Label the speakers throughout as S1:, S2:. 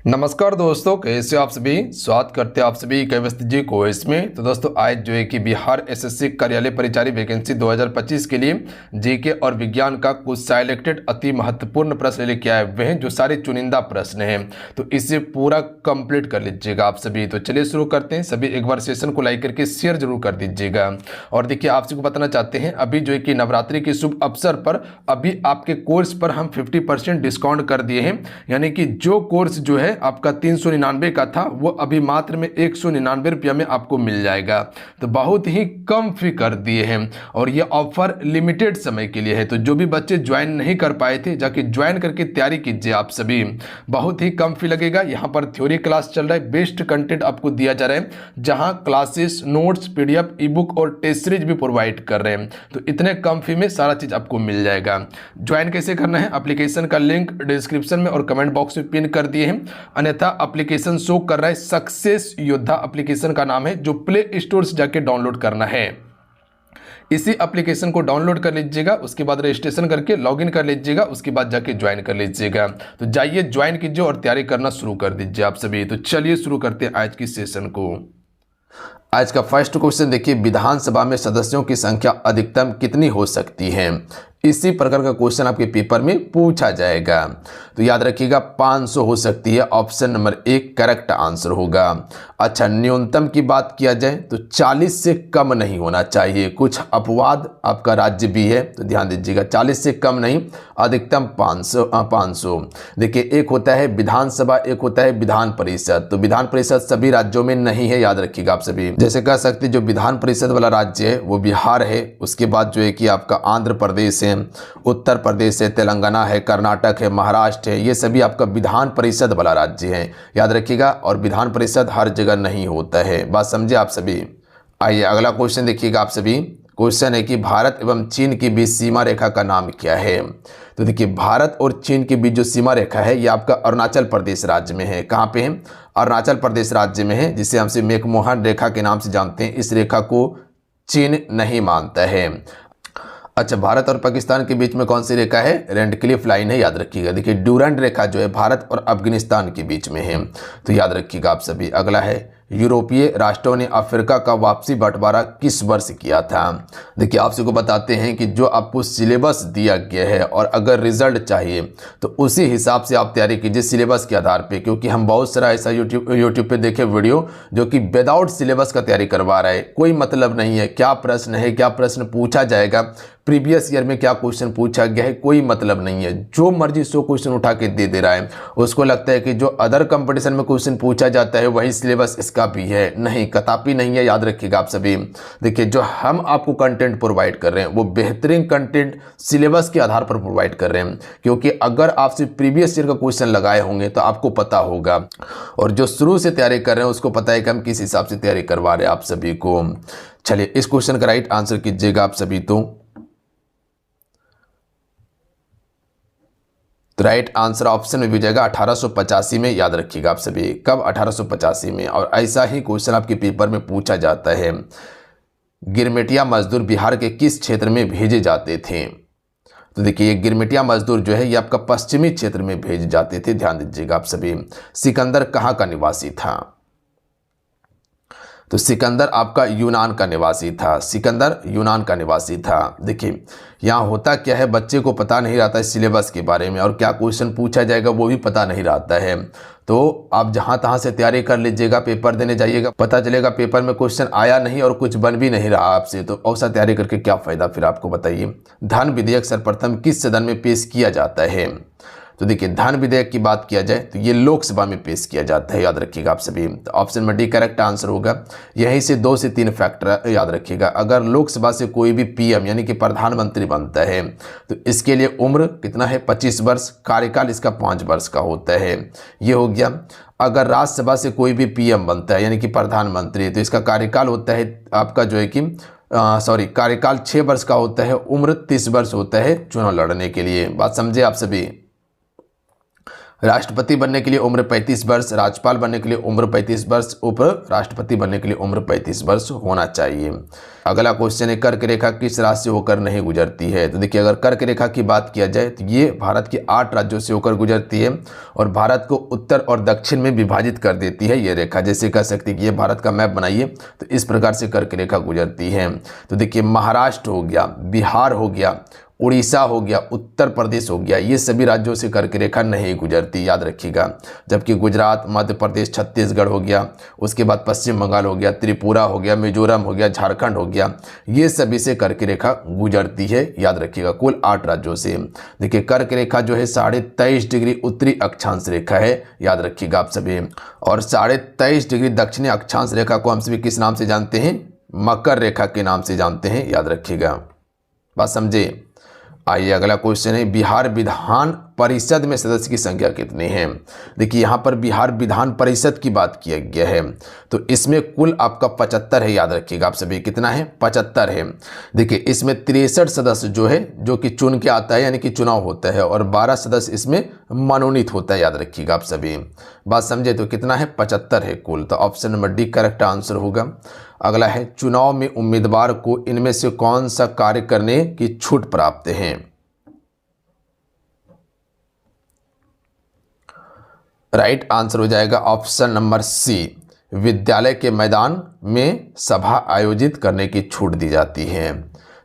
S1: नमस्कार दोस्तों, कैसे हो आप सभी। स्वागत करते हैं आप सभी कैवस्ती जी को इसमें। तो दोस्तों आज जो है कि बिहार एसएससी कार्यालय परिचारी वैकेंसी 2025 के लिए जीके और विज्ञान का कुछ सिलेक्टेड अति महत्वपूर्ण प्रश्न लेके आए हुए हैं, जो सारे चुनिंदा प्रश्न हैं। तो इसे पूरा कंप्लीट कर लीजिएगा आप सभी। तो चलिए शुरू करते हैं। सभी एक बार सेशन को लाइक करके शेयर जरूर कर दीजिएगा। और देखिए आप सबको बताना चाहते हैं, अभी जो है कि नवरात्रि के शुभ अवसर पर अभी आपके कोर्स पर हम 50% डिस्काउंट कर दिए हैं। यानी कि जो कोर्स जो है आपका 399 का था, वो अभी मात्र में 199 रुपया में आपको मिल जाएगा। तो बहुत ही कम फी कर दिए हैं और ये ऑफर लिमिटेड समय के लिए है। तो जो भी बच्चे ज्वाइन नहीं कर पाए थे, जाके ज्वाइन करके तैयारी कीजिए आप सभी। बहुत ही कम फी लगेगा। यहाँ पर थ्योरी क्लास चल रहा है, बेस्ट कंटेंट आपको दिया जा रहा है, जहाँ क्लासेस, नोट्स, पीडीएफ, ई बुक और टेस्ट सीरीज भी प्रोवाइड कर रहे हैं। तो इतने कम फी में सारा चीज आपको मिल जाएगा। ज्वाइन कैसे करना है, एप्लीकेशन का लिंक डिस्क्रिप्शन में और कमेंट बॉक्स में पिन कर दिए हैं। अन्यथा एप्लीकेशन शो कर रहा है, सक्सेस योद्धा एप्लीकेशन का नाम है, जो प्ले स्टोर से जाके डाउनलोड करना है। इसी एप्लीकेशन को डाउनलोड कर लीजिएगा, उसके बाद रजिस्ट्रेशन करके लॉगिन कर लीजिएगा, उसके बाद जाके ज्वाइन कर लीजिएगा। तो जाइए ज्वाइन कीजिए और तैयारी करना शुरू कर दीजिए आप सभी। तो चलिए शुरू करते हैं आज की सेशन को। आज का फर्स्ट क्वेश्चन देखिए, विधानसभा में सदस्यों की संख्या अधिकतम कितनी हो सकती है। इसी प्रकार का क्वेश्चन आपके पेपर में पूछा जाएगा। तो याद रखिएगा 500 हो सकती है, ऑप्शन नंबर 1 करेक्ट आंसर होगा। अच्छा, न्यूनतम की बात किया जाए तो 40 से कम नहीं होना चाहिए। कुछ अपवाद आपका राज्य भी है, तो ध्यान दीजिएगा, 40 से कम नहीं, अधिकतम 500। देखिए, एक होता है विधानसभा, एक होता है विधान परिषद। तो विधान परिषद सभी राज्यों में नहीं है, याद रखिएगा आप सभी। जैसे कह सकते जो विधान परिषद वाला राज्य है वो बिहार है, उसके बाद जो है कि आपका आंध्र प्रदेश है, उत्तर प्रदेश है, तेलंगाना है, कर्नाटक है, महाराष्ट्र है। ये सभी आपका विधान परिषद वाला राज्य है, याद रखिएगा। और विधान परिषद हर जगह नहीं होता है, बात समझे आप सभी। आइए अगला क्वेश्चन देखिएगा आप सभी। क्वेश्चन है कि भारत एवं चीन के बीच सीमा रेखा का नाम क्या है। तो देखिए, भारत और चीन के बीच जो सीमा रेखा है ये आपका अरुणाचल प्रदेश राज्य में है। कहाँ पे है? अरुणाचल प्रदेश राज्य में है, जिसे हमसे मैकमोहन रेखा के नाम से जानते हैं। इस रेखा को चीन नहीं मानता है। अच्छा, भारत और पाकिस्तान के बीच में कौन सी रेखा है? रेडक्लिफ लाइन है, याद रखिएगा। देखिए, ड्यूरेंट रेखा जो है भारत और अफगानिस्तान के बीच में है, तो याद रखिएगा आप सभी। अगला है, यूरोपीय राष्ट्रों ने अफ्रीका का वापसी बंटवारा किस वर्ष किया था। देखिए, आप सबको बताते हैं कि जो आपको सिलेबस दिया गया है और अगर रिजल्ट चाहिए तो उसी हिसाब से आप तैयारी कीजिए सिलेबस के आधार पे, क्योंकि हम बहुत सारा ऐसा यूट्यूब पे देखे वीडियो जो कि विदाउट सिलेबस का तैयारी करवा रहा है। कोई मतलब नहीं है क्या प्रश्न है, क्या प्रश्न पूछा जाएगा, प्रीवियस ईयर में क्या क्वेश्चन पूछा गया है, कोई मतलब नहीं है। जो मर्जी सो क्वेश्चन उठा के दे रहा है। उसको लगता है कि जो अदर कंपटीशन में क्वेश्चन पूछा जाता है वही सिलेबस इसका भी है। नहीं, कदापि नहीं है, याद रखिएगा आप सभी। देखिए, जो हम आपको कंटेंट प्रोवाइड कर रहे हैं वो बेहतरीन कंटेंट सिलेबस के आधार पर प्रोवाइड कर रहे हैं, क्योंकि अगर आपसे प्रीवियस ईयर का क्वेश्चन लगाए होंगे तो आपको पता होगा, और जो शुरू से तैयारी कर रहे हैं उसको पता है कि हम किस हिसाब से तैयारी करवा रहे हैं आप सभी को। चलिए, इस क्वेश्चन का राइट आंसर कीजिएगा आप सभी। तो राइट आंसर ऑप्शन में भी जाएगा 1885 में, याद रखिएगा आप सभी। कब? 1885 में। और ऐसा ही क्वेश्चन आपके पेपर में पूछा जाता है, गिरमिटिया मजदूर बिहार के किस क्षेत्र में भेजे जाते थे। तो देखिए, ये गिरमिटिया मजदूर जो है ये आपका पश्चिमी क्षेत्र में भेजे जाते थे, ध्यान दीजिएगा आप सभी। सिकंदर कहाँ का निवासी था? तो सिकंदर आपका यूनान का निवासी था। सिकंदर यूनान का निवासी था। देखिए, यहाँ होता क्या है, बच्चे को पता नहीं रहता है सिलेबस के बारे में, और क्या क्वेश्चन पूछा जाएगा वो भी पता नहीं रहता है। तो आप जहाँ तहाँ से तैयारी कर लीजिएगा, पेपर देने जाइएगा, पता चलेगा पेपर में क्वेश्चन आया नहीं और कुछ बन भी नहीं रहा आपसे, तो ऐसा तैयारी करके क्या फ़ायदा फिर आपको, बताइए। धन विधेयक सर्वप्रथम किस सदन में पेश किया जाता है। तो देखिए, धन विधेयक की बात किया जाए तो ये लोकसभा में पेश किया जाता है, याद रखिएगा आप सभी। तो ऑप्शन में डी करेक्ट आंसर होगा। यहीं से 2 से 3 फैक्टर याद रखिएगा। अगर लोकसभा से कोई भी पीएम यानी कि प्रधानमंत्री बनता है तो इसके लिए उम्र कितना है? 25 वर्ष। कार्यकाल इसका 5 वर्ष का होता है, ये हो गया। अगर राज्यसभा से कोई भी पीएम बनता है यानी कि प्रधानमंत्री, तो इसका कार्यकाल होता है आपका जो है कि कार्यकाल 6 वर्ष का होता है, उम्र 30 वर्ष होता है चुनाव लड़ने के लिए। बात समझे आप सभी। राष्ट्रपति बनने के लिए उम्र 35 वर्ष, राज्यपाल बनने के लिए उम्र 35 वर्ष, उप राष्ट्रपति बनने के लिए उम्र 35 वर्ष होना चाहिए। अगला क्वेश्चन है, कर्क रेखा किस राज्य से होकर नहीं गुजरती है? तो देखिए, अगर कर्क रेखा की बात किया जाए तो ये भारत के 8 राज्यों से होकर गुजरती है और भारत को उत्तर और दक्षिण में विभाजित कर देती है ये रेखा। जैसे कह सकते हैं कि ये भारत का मैप बनाइए तो इस प्रकार से कर्क रेखा गुजरती है। तो देखिए, महाराष्ट्र हो गया, बिहार हो गया, उड़ीसा हो गया, उत्तर प्रदेश हो गया, ये सभी राज्यों से कर्क रेखा नहीं गुजरती, याद रखिएगा। जबकि गुजरात, मध्य प्रदेश, छत्तीसगढ़ हो गया, उसके बाद पश्चिम बंगाल हो गया, त्रिपुरा हो गया, मिजोरम हो गया, झारखंड हो गया, ये सभी से कर्क रेखा गुजरती है, याद रखिएगा। कुल 8 राज्यों से। देखिए, कर्क रेखा जो है 23.5 डिग्री उत्तरी अक्षांश रेखा है, याद रखिएगा आप सभी। और 23.5 डिग्री दक्षिणी अक्षांश रेखा को हम सभी किस नाम से जानते हैं? मकर रेखा के नाम से जानते हैं, याद रखिएगा। बात समझे? आइए अगला क्वेश्चन है, बिहार विधान परिषद में सदस्य की संख्या कितनी है? देखिए, यहाँ पर बिहार विधान परिषद की बात किया गया है तो इसमें कुल आपका 75 है, याद रखिएगा आप सभी। कितना है? 75 है। देखिए, इसमें 63 सदस्य जो है जो कि चुन के आता है, यानी कि चुनाव होता है, और 12 सदस्य इसमें मनोनीत होता है, याद रखिएगा आप सभी। बात समझे? तो कितना है? 75 है कुल। तो option number D correct answer होगा। अगला है, चुनाव में उम्मीदवार को इनमें से कौन सा कार्य करने की छूट प्राप्त है? राइट आंसर हो जाएगा ऑप्शन नंबर सी, विद्यालय के मैदान में सभा आयोजित करने की छूट दी जाती है।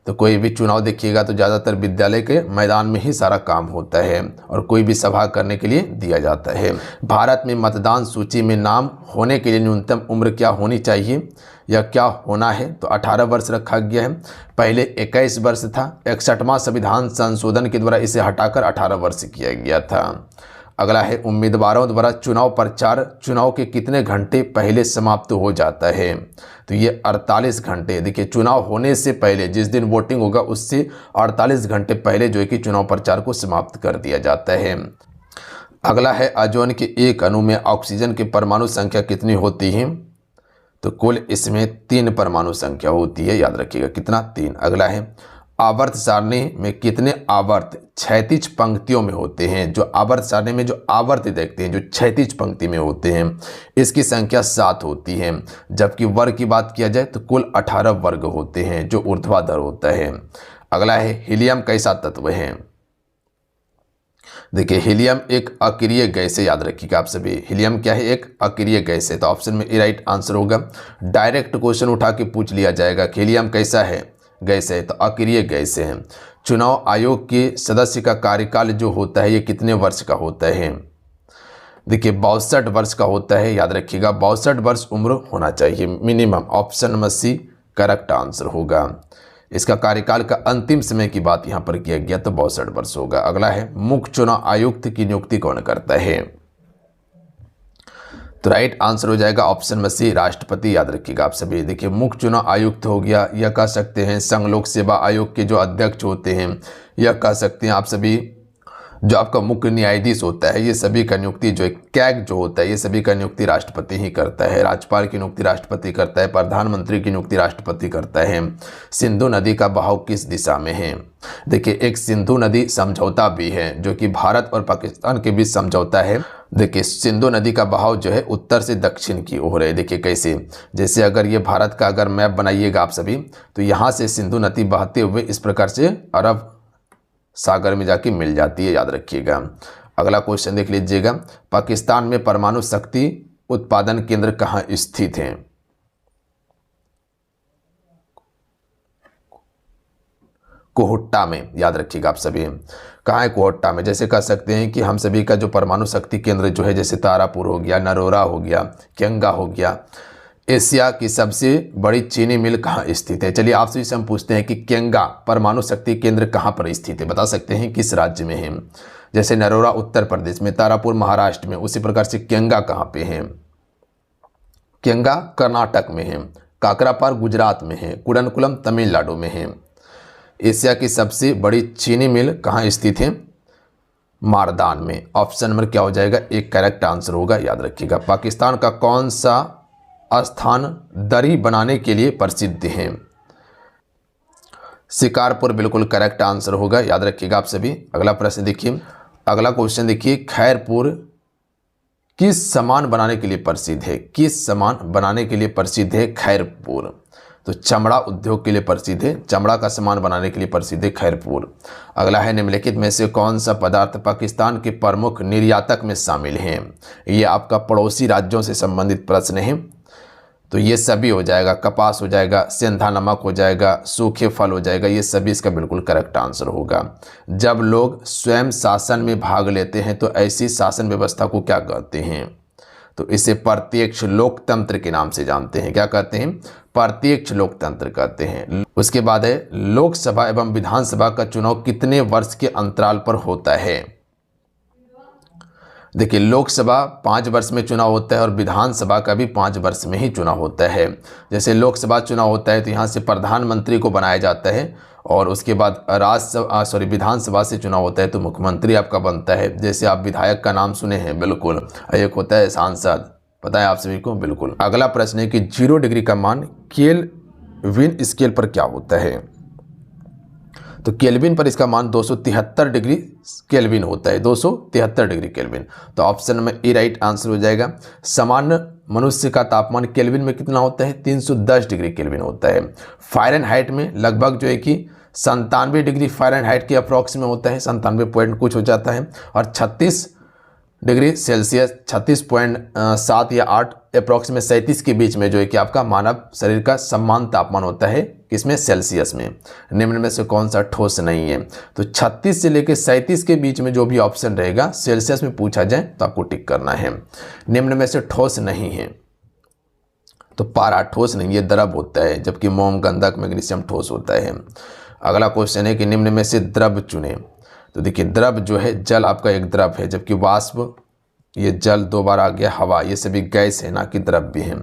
S1: तो कोई भी चुनाव देखिएगा तो ज़्यादातर विद्यालय के मैदान में ही सारा काम होता है और कोई भी सभा करने के लिए दिया जाता है। भारत में मतदान सूची में नाम होने के लिए न्यूनतम उम्र क्या होनी चाहिए या क्या होना है? तो 18 वर्ष रखा गया है। पहले 21 वर्ष था, 61वां संविधान संशोधन के द्वारा इसे हटाकर 18 वर्ष किया गया था। अगला है, उम्मीदवारों द्वारा चुनाव प्रचार चुनाव के कितने घंटे पहले समाप्त हो जाता है? तो ये 48 घंटे। देखिए, चुनाव होने से पहले जिस दिन वोटिंग होगा उससे 48 घंटे पहले जो है कि चुनाव प्रचार को समाप्त कर दिया जाता है। अगला है, ओजोन के एक अणु में ऑक्सीजन की परमाणु संख्या कितनी होती है? तो कुल इसमें 3 परमाणु संख्या होती है, याद रखिएगा। कितना? 3। अगला है, आवर्त सारणी में कितने आवर्त क्षैतिज पंक्तियों में होते हैं? जो आवर्त सारणी में जो आवर्त देखते हैं जो क्षैतिज पंक्ति में होते हैं, इसकी संख्या 7 होती है। जबकि वर्ग की बात किया जाए तो कुल 18 वर्ग होते हैं जो ऊर्ध्वाधर होता है। अगला है, हीलियम कैसा तत्व है? देखिए, हीलियम एक अक्रिय गैस है, याद रखिएगा आप सभी। हीलियम क्या है? एक अक्रिय गैस है। तो ऑप्शन में ए राइट आंसर होगा। डायरेक्ट क्वेश्चन उठा के पूछ लिया जाएगा कि हीलियम कैसा है? गैस है, तो अक्रिय गैस है। चुनाव आयोग के सदस्य का कार्यकाल जो होता है ये कितने वर्ष का होता है? देखिए, 62 वर्ष का होता है, याद रखिएगा। 62 वर्ष उम्र होना चाहिए minimum. Option number C correct answer होगा। इसका कार्यकाल का अंतिम समय की बात यहाँ पर किया गया तो 62 वर्ष होगा। अगला है, मुख्य चुनाव आयुक्त की नियुक्ति कौन करता है? तो राइट आंसर हो जाएगा ऑप्शन नंबर सी, राष्ट्रपति, याद रखिएगा आप सभी। देखिए, मुख्य चुनाव आयुक्त हो गया, यह कह सकते हैं संघ लोक सेवा आयोग के जो अध्यक्ष होते हैं, यह कह सकते हैं आप सभी जो आपका मुख्य न्यायाधीश होता है, ये सभी का नियुक्ति जो है कैग जो होता है ये सभी का नियुक्ति राष्ट्रपति ही करता है। राज्यपाल की नियुक्ति राष्ट्रपति करता है, प्रधानमंत्री की नियुक्ति राष्ट्रपति करता है। सिंधु नदी का बहाव किस दिशा में है? देखिए, एक सिंधु नदी समझौता भी है जो कि भारत और पाकिस्तान के बीच समझौता है। देखिए, सिंधु नदी का बहाव जो है उत्तर से दक्षिण की ओर है। देखिए कैसे, जैसे अगर ये भारत का अगर मैप बनाइएगा आप सभी तो यहाँ से सिंधु नदी बहते हुए इस प्रकार से अरब सागर में जाके मिल जाती है, याद रखिएगा। अगला क्वेश्चन देख लीजिएगा, पाकिस्तान में परमाणु शक्ति उत्पादन केंद्र कहाँ स्थित है? कोहट्टा में, याद रखिएगा आप सभी। कहाँ है? कोहट्टा में। जैसे कह सकते हैं कि हम सभी का जो परमाणु शक्ति केंद्र जो है जैसे तारापुर हो गया, नरोरा हो गया, केंगा हो गया। एशिया की सबसे बड़ी चीनी मिल कहाँ स्थित है? चलिए आपसे हम पूछते हैं कि केंगा परमाणु शक्ति केंद्र कहाँ पर स्थित है? बता सकते हैं किस राज्य में है? जैसे नरोरा उत्तर प्रदेश में, तारापुर महाराष्ट्र में, उसी प्रकार से केंगा कहाँ पे है? केंगा कर्नाटक में है, काकरापार गुजरात में है, कुडनकुलम तमिलनाडु में है। एशिया की सबसे बड़ी चीनी मिल कहाँ स्थित है? मारदान में। ऑप्शन नंबर क्या हो जाएगा? एक करेक्ट आंसर होगा, याद रखिएगा। पाकिस्तान का कौन सा स्थान दरी बनाने के लिए प्रसिद्ध है? शिकारपुर बिल्कुल करेक्ट आंसर होगा, याद रखिएगा आप सभी। अगला प्रश्न देखिए, अगला क्वेश्चन देखिए, खैरपुर किस सामान बनाने के लिए प्रसिद्ध है? किस सामान बनाने के लिए प्रसिद्ध है खैरपुर? तो चमड़ा उद्योग के लिए प्रसिद्ध है, चमड़ा का सामान बनाने के लिए प्रसिद्ध है खैरपुर। अगला है निम्नलिखित में से कौन सा पदार्थ पाकिस्तान के प्रमुख निर्यातक में शामिल है? ये आपका पड़ोसी राज्यों से संबंधित प्रश्न है, तो ये सभी हो जाएगा, कपास हो जाएगा, सेंधा नमक हो जाएगा, सूखे फल हो जाएगा, ये सभी इसका बिल्कुल करेक्ट आंसर होगा। जब लोग स्वयं शासन में भाग लेते हैं तो ऐसी शासन व्यवस्था को क्या कहते हैं? तो इसे प्रत्यक्ष लोकतंत्र के नाम से जानते हैं। क्या कहते हैं? प्रत्यक्ष लोकतंत्र कहते हैं। उसके बाद है लोकसभा एवं विधानसभा का चुनाव कितने वर्ष के अंतराल पर होता है? देखिए, लोकसभा 5 वर्ष में चुनाव होता है और विधानसभा का भी 5 वर्ष में ही चुनाव होता है। जैसे लोकसभा चुनाव होता है तो यहाँ से प्रधानमंत्री को बनाया जाता है, और उसके बाद विधानसभा से चुनाव होता है तो मुख्यमंत्री आपका बनता है। जैसे आप विधायक का नाम सुने हैं, बिल्कुल, एक होता है सांसद, पता है आप सभी को, बिल्कुल। अगला प्रश्न है कि 0 डिग्री का मान केल्विन स्केल पर क्या होता है? तो केल्विन पर इसका मान 273 डिग्री केल्विन होता है, 273 डिग्री केल्विन। तो option number A right answer हो जाएगा। सामान्य मनुष्य का तापमान केल्विन में कितना होता है? 310 डिग्री केल्विन होता है। फ़ारेनहाइट में लगभग जो है कि 97 डिग्री फ़ारेनहाइट के अप्रॉक्स में होता है, 97 पॉइंट कुछ हो जाता है। और 36 डिग्री सेल्सियस, 36.7 या 8 अप्रॉक्स में 37 के बीच में जो है कि आपका मानव शरीर का समान तापमान होता है, किसमें? सेल्सियस में। निम्न में से कौन सा ठोस नहीं है? तो 36 से लेकर 37 के बीच में जो भी ऑप्शन रहेगा सेल्सियस में पूछा जाए तो आपको टिक करना है। निम्न में से ठोस नहीं है, तो पारा ठोस नहीं, ये द्रव होता है, जबकि मोम, गंधक, मैग्नीशियम ठोस होता है। अगला क्वेश्चन है कि निम्न में से द्रव चुने। तो देखिए, द्रव जो है जल आपका एक द्रव है, जबकि वाष्प, ये जल 2 बार आ गया, हवा, ये सभी गैस है, ना कि द्रव भी हैं।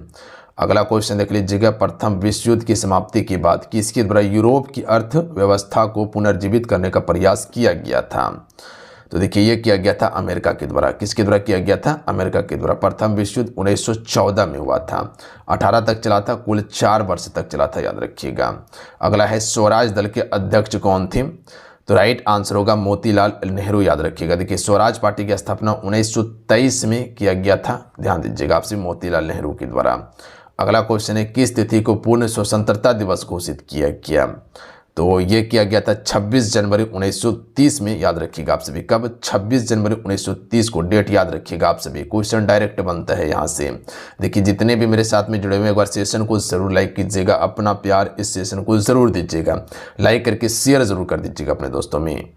S1: अगला क्वेश्चन देख लीजिएगा, प्रथम विश्व युद्ध की समाप्ति के बाद किसके द्वारा यूरोप की अर्थव्यवस्था को पुनर्जीवित करने का प्रयास किया गया था? तो देखिए, ये किया गया था अमेरिका के द्वारा। किसके द्वारा किया गया था? अमेरिका के द्वारा। प्रथम विश्व युद्ध 1914 में हुआ था, 18 तक चला था, कुल 4 वर्ष तक चला था, याद रखिएगा। अगला है स्वराज दल के अध्यक्ष कौन थे? तो राइट आंसर होगा मोतीलाल नेहरू, याद रखिएगा। देखिए, स्वराज पार्टी की स्थापना 1923 में किया गया था, ध्यान दीजिएगा आपसे, मोतीलाल नेहरू के द्वारा। अगला क्वेश्चन है किस तिथि को पूर्ण स्वतंत्रता दिवस घोषित किया गया? तो ये किया गया था 26 जनवरी 1930 में, याद रखिएगा आप सभी। कब? 26 जनवरी 1930 को, डेट याद रखिएगा आप सभी। क्वेश्चन डायरेक्ट बनता है यहाँ से। देखिए, जितने भी मेरे साथ में जुड़े हुए, एक बार सेशन को जरूर लाइक कीजिएगा, अपना प्यार इस सेशन को जरूर दीजिएगा, लाइक करके शेयर जरूर कर दीजिएगा अपने दोस्तों में।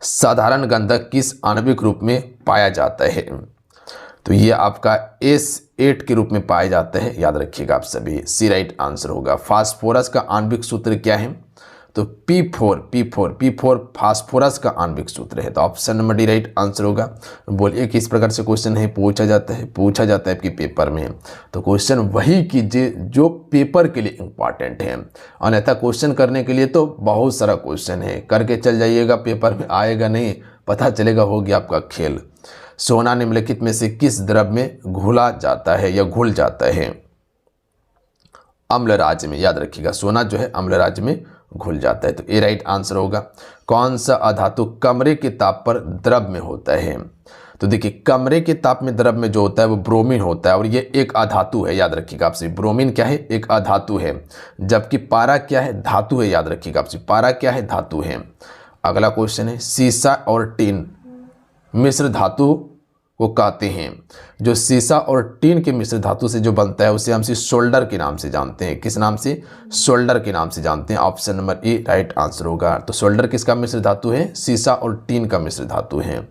S1: साधारण गंधक किस आणविक रूप में पाया जाता है? तो ये आपका S8 के रूप में पाए जाते हैं, याद रखिएगा आप सभी। सी राइट आंसर होगा। फास्फोरस का आणविक सूत्र क्या है? तो P4 फास्फोरस का आणविक सूत्र है, तो option number D right answer होगा। बोलिए किस प्रकार से क्वेश्चन है पूछा जाता है आपके पेपर में, तो क्वेश्चन वही कीजिए जो पेपर के लिए इंपॉर्टेंट है, अन्यथा क्वेश्चन करने के लिए तो बहुत सारा क्वेश्चन है, करके चल जाइएगा, पेपर में आएगा नहीं, पता चलेगा हो गया आपका खेल। सोना निम्नलिखित में से किस द्रव में घुला जाता है या घुल जाता है? अम्ल राज्य में, याद रखिएगा, सोना जो है अम्ल राज्य में घुल जाता है, तो ए राइट आंसर होगा। कौन सा अधातु कमरे के ताप पर द्रव में होता है? तो देखिए, कमरे के ताप में द्रव में जो होता है वो ब्रोमीन होता है, और ये एक अधातु है, याद रखिएगा आपसे। ब्रोमीन क्या है? एक अधातु है, जबकि पारा क्या है? धातु है, याद रखिएगा आपसे। पारा क्या है? धातु है। अगला क्वेश्चन है सीसा और टीन मिश्र धातु को कहते हैं। जो सीसा और टीन के मिश्र धातु से जो बनता है उसे हम सोल्डर के नाम से जानते हैं। किस नाम से? सोल्डर के नाम से जानते हैं। Option number A right answer होगा। तो सोल्डर किसका मिश्र धातु है? सीसा और टीन का मिश्र धातु है।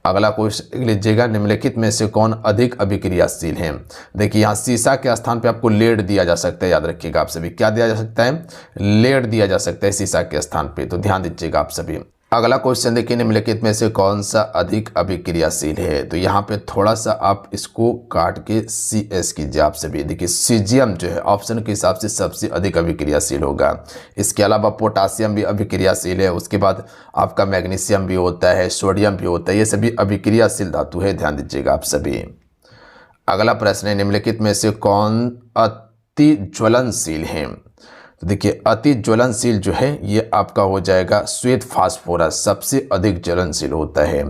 S1: अगला क्वेश्चन लीजिएगा, निम्नलिखित में से कौन अधिक अभिक्रियाशील है? देखिए, यहाँ सीसा के स्थान पे आपको लेड दिया जा सकता है, याद रखिएगा आप सभी। क्या दिया जा सकता है? लेड दिया जा सकता है सीसा के स्थान पे, तो ध्यान दीजिएगा आप सभी। अगला क्वेश्चन देखिए, निम्नलिखित में से कौन सा अधिक अभिक्रियाशील है? तो यहाँ पे थोड़ा सा आप इसको काट के CS कीजिए आप सभी। देखिए, सीजियम जो है ऑप्शन के हिसाब से सबसे अधिक अभिक्रियाशील होगा। इसके अलावा पोटासियम भी अभिक्रियाशील है, उसके बाद आपका मैग्नीशियम भी होता है, सोडियम भी होता है, ये सभी अभिक्रियाशील धातु है, ध्यान दीजिएगा आप सभी। अगला प्रश्न है, निम्नलिखित में से कौन अति ज्वलनशील है? तो देखिए, अति ज्वलनशील जो है ये आपका हो जाएगा श्वेत फास्फोरस, सबसे अधिक ज्वलनशील होता है।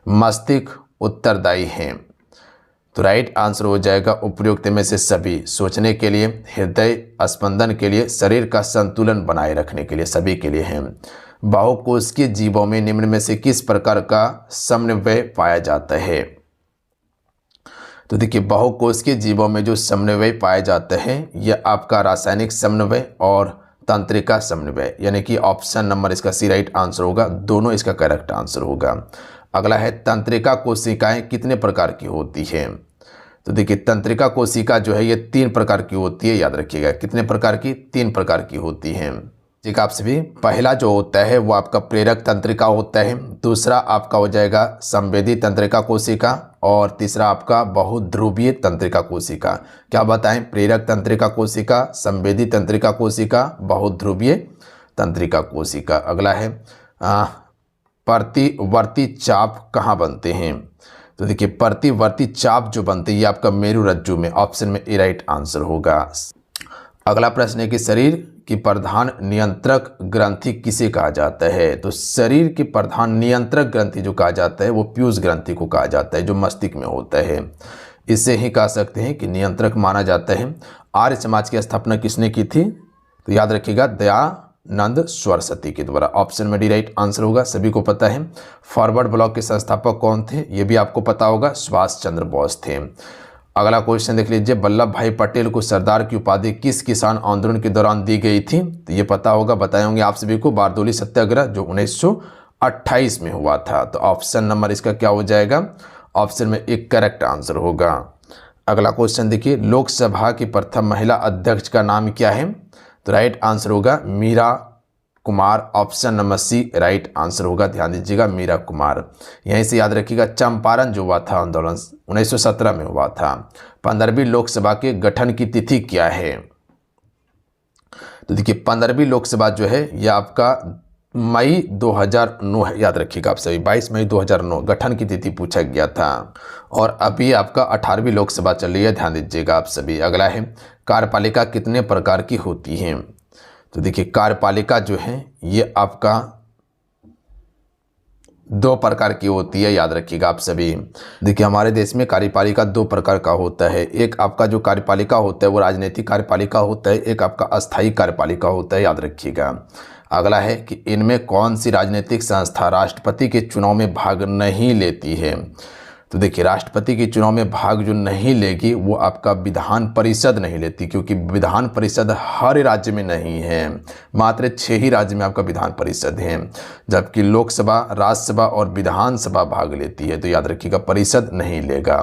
S1: मस्तिष्क उत्तरदायी है, तो राइट आंसर हो जाएगा उपयुक्त में से सभी। सोचने के लिए, हृदय स्पंदन के लिए, शरीर का संतुलन बनाए रखने के लिए, सभी के लिए है। बहुकोशिकीय जीवों में निम्न में से किस प्रकार का समन्वय पाया जाता है? तो देखिए, बहुकोशिकीय जीवों में जो समन्वय पाया जाता है यह आपका रासायनिक समन्वय और तंत्रिका समन्वय, यानी कि ऑप्शन नंबर इसका सी राइट आंसर होगा। दोनों इसका करेक्ट आंसर होगा। अगला है, तंत्रिका कोशिकाएं कितने प्रकार की होती हैं? तो देखिए, तंत्रिका कोशिका जो है ये 3 प्रकार की होती है, याद रखिएगा। कितने प्रकार की? 3 प्रकार की होती हैं। ठीक, आपसे भी पहला जो होता है वो आपका प्रेरक तंत्रिका होता है, दूसरा आपका हो जाएगा संवेदी तंत्रिका कोशिका, और तीसरा आपका बहुध्रुवीय तंत्रिका कोशिका। क्या बताएं? प्रेरक तंत्रिका कोशिका, संवेदी तंत्रिका कोशिका, बहुध्रुवीय तंत्रिका कोशिका। अगला है, प्रतिवर्ती चाप कहाँ बनते हैं? तो देखिए, प्रतिवर्ती चाप जो बनते हैं ये आपका मेरुरज्जु में, ऑप्शन में ए राइट आंसर होगा। अगला प्रश्न है कि शरीर की प्रधान नियंत्रक ग्रंथि किसे कहा जाता है? तो शरीर की प्रधान नियंत्रक ग्रंथि जो कहा जाता है वो पीयूष ग्रंथि को कहा जाता है, जो मस्तिष्क में होता है। इससे ही कह सकते हैं कि नियंत्रक माना जाता है। आर्य समाज की स्थापना किसने की थी? तो याद रखिएगा, दयानंद सरस्वती के द्वारा। ऑप्शन में डी राइट आंसर होगा, सभी को पता है। फॉरवर्ड ब्लॉक के संस्थापक कौन थे? ये भी आपको पता होगा, सुभाष चंद्र बोस थे। अगला क्वेश्चन देख लीजिए, वल्लभ भाई पटेल को सरदार की उपाधि किस किसान आंदोलन के दौरान दी गई थी? तो ये पता होगा, बताए होंगे आप सभी को, बारदोली सत्याग्रह जो 1928 में हुआ था। तो ऑप्शन नंबर इसका क्या हो जाएगा? ऑप्शन में एक करेक्ट आंसर होगा। अगला क्वेश्चन देखिए, लोकसभा की प्रथम महिला अध्यक्ष का नाम क्या है? तो राइट आंसर होगा Meera Kumar, option number C right answer होगा। ध्यान दीजिएगा, मीरा कुमार। यहीं से याद रखिएगा, चंपारण जो हुआ था आंदोलन 1917 में हुआ था। 15वीं लोकसभा के गठन की तिथि क्या है? तो देखिए, 15वीं लोकसभा जो है यह आपका मई 2009 है, याद रखिएगा आप सभी। 22 मई 2009 गठन की तिथि पूछा गया था। और अभी आपका 18वीं लोकसभा चल रही है, ध्यान दीजिएगा आप सभी। अगला है, कार्यपालिका कितने प्रकार की होती है? तो देखिए, कार्यपालिका जो है ये आपका 2 प्रकार की होती है, याद रखिएगा आप सभी। देखिए, हमारे देश में कार्यपालिका 2 प्रकार का होता है। एक आपका जो कार्यपालिका होता है वो राजनीतिक कार्यपालिका होता है, एक आपका अस्थायी कार्यपालिका होता है, याद रखिएगा। अगला है कि इनमें कौन सी राजनीतिक संस्था राष्ट्रपति के चुनाव में भाग नहीं लेती है? तो देखिए, राष्ट्रपति के चुनाव में भाग जो नहीं लेगी वो आपका विधान परिषद नहीं लेती, क्योंकि विधान परिषद हर राज्य में नहीं है, मात्र 6 ही राज्य में आपका विधान परिषद है, जबकि लोकसभा, राज्यसभा और विधानसभा भाग लेती है। तो याद रखिएगा, परिषद नहीं लेगा।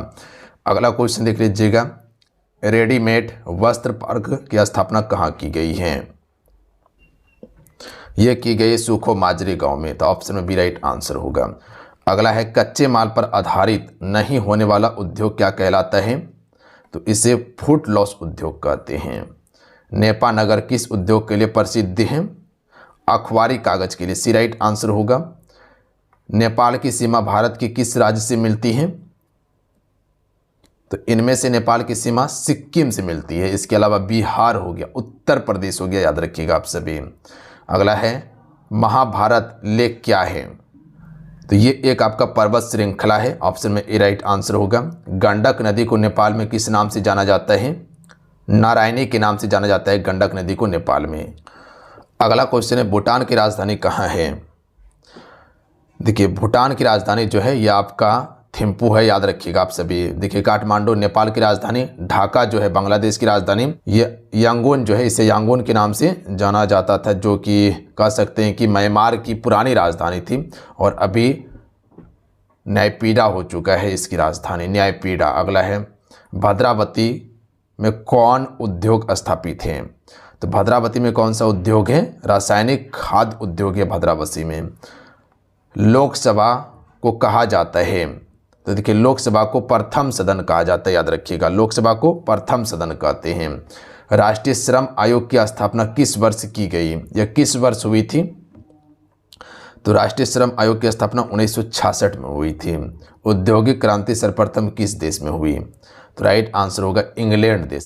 S1: अगला क्वेश्चन देख लीजिएगा, रेडीमेड वस्त्र पार्क की स्थापना कहाँ की गई है? यह की गई सूखो माजरी गाँव में। तो ऑप्शन में बी राइट आंसर होगा। अगला है, कच्चे माल पर आधारित नहीं होने वाला उद्योग क्या कहलाता है? तो इसे फूड लॉस उद्योग कहते हैं। नेपानगर किस उद्योग के लिए प्रसिद्ध है? अखबारी कागज के लिए, सी राइट आंसर होगा। नेपाल की सीमा भारत के किस राज्य से मिलती है? तो इनमें से नेपाल की सीमा सिक्किम से मिलती है। इसके अलावा बिहार हो गया, उत्तर प्रदेश हो गया, याद रखिएगा आप सभी। अगला है, महाभारत लेक क्या है? तो ये एक आपका पर्वत श्रृंखला है, ऑप्शन में ए राइट आंसर होगा। गंडक नदी को नेपाल में किस नाम से जाना जाता है? नारायणी के नाम से जाना जाता है गंडक नदी को नेपाल में। अगला क्वेश्चन है, भूटान की राजधानी कहाँ है? देखिए, भूटान की राजधानी जो है यह आपका थिम्पू है, याद रखिएगा आप सभी। देखिए, काठमांडू नेपाल की राजधानी, ढाका जो है बांग्लादेश की राजधानी, ये यांगून जो है इसे यांगून के नाम से जाना जाता था, जो कि कह सकते हैं कि म्यांमार की पुरानी राजधानी थी, और अभी न्यायपीड़ा हो चुका है इसकी राजधानी, न्यायपीड़ा। अगला है, भद्रावती में कौन उद्योग स्थापित है? तो भद्रावती में कौन सा उद्योग है? रासायनिक खाद्य उद्योग है भद्रावती में। लोकसभा को कहा जाता है? तो देखिए, लोकसभा को प्रथम सदन कहा जाता है, याद रखिएगा, लोकसभा को प्रथम सदन कहते हैं। राष्ट्रीय श्रम आयोग की स्थापना किस वर्ष की गई? यह किस वर्ष हुई थी? तो राष्ट्रीय श्रम आयोग की स्थापना 1966 में हुई थी। औद्योगिक क्रांति सर्वप्रथम किस देश में हुई? तो राइट आंसर होगा इंग्लैंड देश।